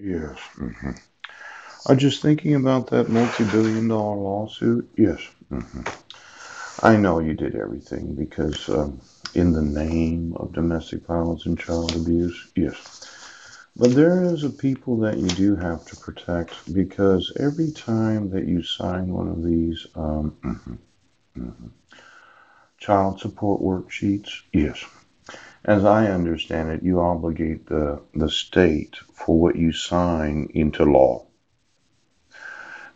Yes. I'm just thinking about that multi-billion-dollar lawsuit. Yes. hmm I know you did everything because, in the name of domestic violence and child abuse. Yes. But there is a people that you do have to protect because every time that you sign one of these child support worksheets, yes, as I understand it, you obligate the state for what you sign into law.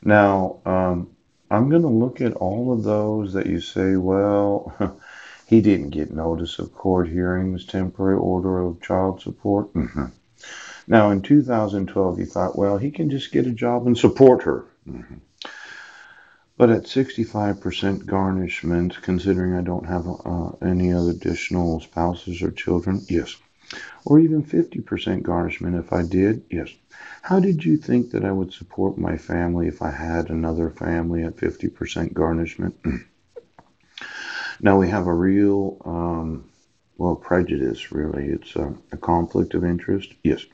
Now, I'm going to look at all of those that you say, well, he didn't get notice of court hearings, temporary order of child support. Now, in 2012, you thought, well, he can just get a job and support her. But at 65% garnishment, considering I don't have any other additional spouses or children, yes. Or even 50% garnishment if I did, yes. How did you think that I would support my family if I had another family at 50% garnishment? Now we have a real, well, prejudice, really. It's a conflict of interest. Yes.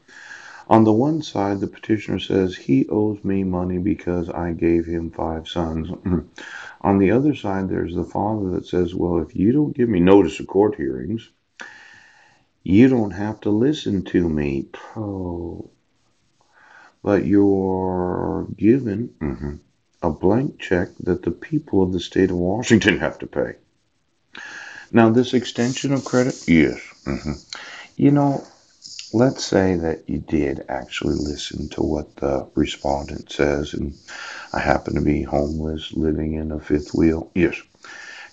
On the one side, the petitioner says he owes me money because I gave him five sons. On the other side, there's the father that says, well, if you don't give me notice of court hearings, you don't have to listen to me. Oh, but you're given a blank check that the people of the state of Washington have to pay. Now, this extension of credit, yes. You know, let's say that you did actually listen to what the respondent says, and I happen to be homeless, living in a fifth wheel. Yes.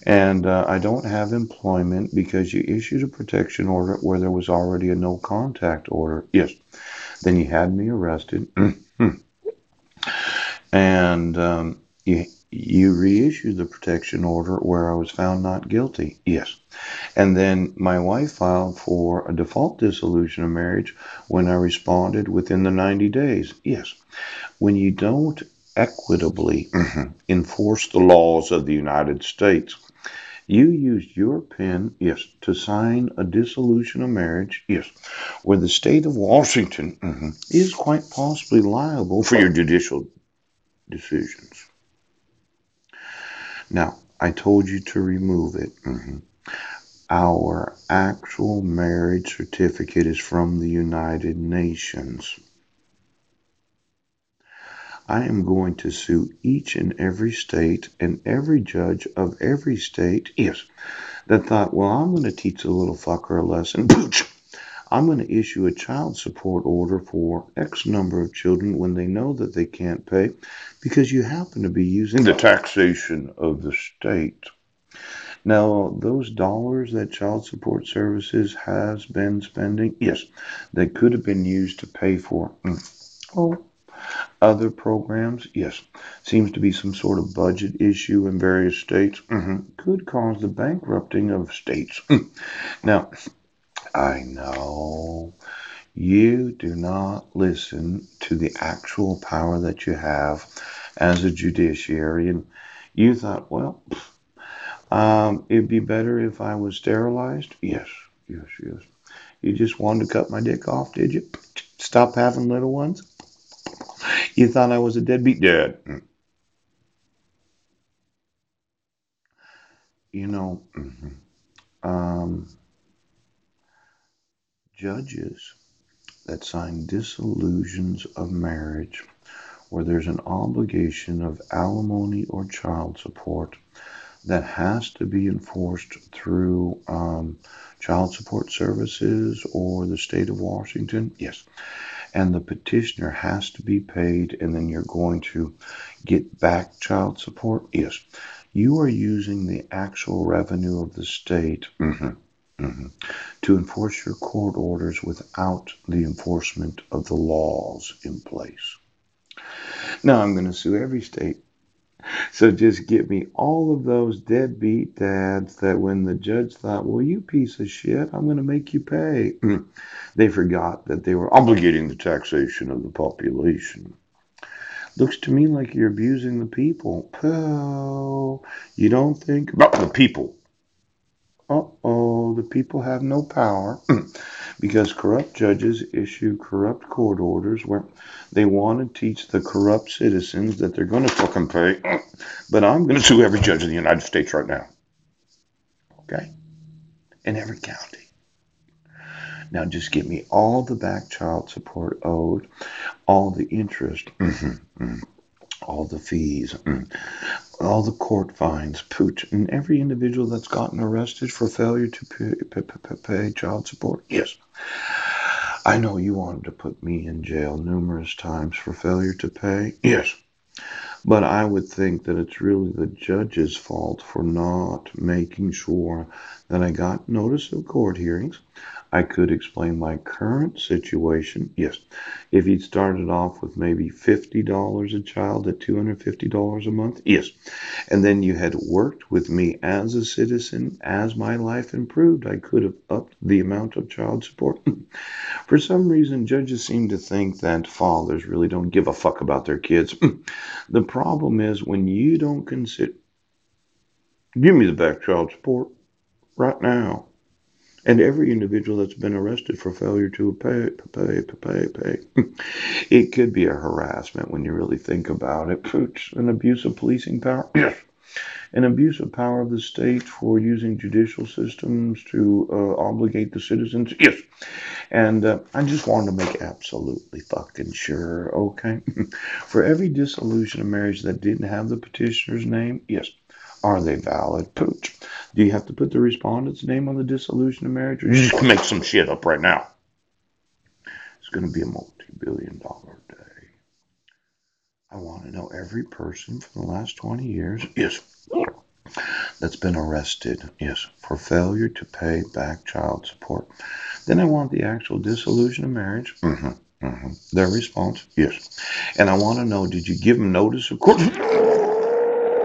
And I don't have employment because you issued a protection order where there was already a no contact order. Yes. Then you had me arrested, and you reissued the protection order where I was found not guilty. Yes. And then my wife filed for a default dissolution of marriage when I responded within the 90 days. Yes. When you don't equitably enforce the laws of the United States, you used your pen, yes, to sign a dissolution of marriage, yes, where the state of Washington is quite possibly liable for your judicial decisions. Now, I told you to remove it. Our actual marriage certificate is from the United Nations. I am going to sue each and every state and every judge of every state, yes, that thought, well, I'm going to teach a little fucker a lesson. I'm going to issue a child support order for X number of children when they know that they can't pay because you happen to be using the taxation of the state. Now, those dollars that child support services has been spending, yes, they could have been used to pay for oh, other programs. Yes, seems to be some sort of budget issue in various states. Could cause the bankrupting of states. Now, I know you do not listen to the actual power that you have as a judiciary, and you thought, well, it'd be better if I was sterilized. Yes, yes, yes. You just wanted to cut my dick off, did you? Stop having little ones? You thought I was a deadbeat dad. You know, um, judges that sign dissolutions of marriage where there's an obligation of alimony or child support that has to be enforced through child support services or the state of Washington. Yes. And the petitioner has to be paid, and then you're going to get back child support. Yes. You are using the actual revenue of the state to enforce your court orders without the enforcement of the laws in place. Now I'm going to sue every state. So just get me all of those deadbeat dads that when the judge thought, well, you piece of shit, I'm going to make you pay. They forgot that they were obligating the taxation of the population. Looks to me like you're abusing the people. Oh, you don't think about the people. Uh-oh, the people have no power because corrupt judges issue corrupt court orders where they want to teach the corrupt citizens that they're going to fucking pay. But I'm going to sue every judge in the United States right now. Okay? In every county. Now just give me all the back child support owed, all the interest, all the fees, all the court fines, pooch, and every individual that's gotten arrested for failure to pay child support. Yes. I know you wanted to put me in jail numerous times for failure to pay. Yes. But I would think that it's really the judge's fault for not making sure that I got notice of court hearings. I could explain my current situation. Yes, if he'd started off with maybe $50 a child at $250 a month. Yes, and then you had worked with me as a citizen. As my life improved, I could have upped the amount of child support. For some reason, judges seem to think that fathers really don't give a fuck about their kids. The problem is when you don't consider, give me the back child support right now. And every individual that's been arrested for failure to pay. It could be a harassment when you really think about it. An abuse of policing power. Yes. An abuse of power of the state for using judicial systems to obligate the citizens. Yes. And I just wanted to make absolutely fucking sure, okay? For every dissolution of marriage that didn't have the petitioner's name, yes. Are they valid? Pooch. Do you have to put the respondent's name on the dissolution of marriage? Or you just make some shit up right now? It's going to be a multi-billion-dollar day. I want to know every person for the last 20 years, yes, that's been arrested, yes, for failure to pay back child support. Then I want the actual dissolution of marriage. Their response, yes. And I want to know, did you give them notice of court?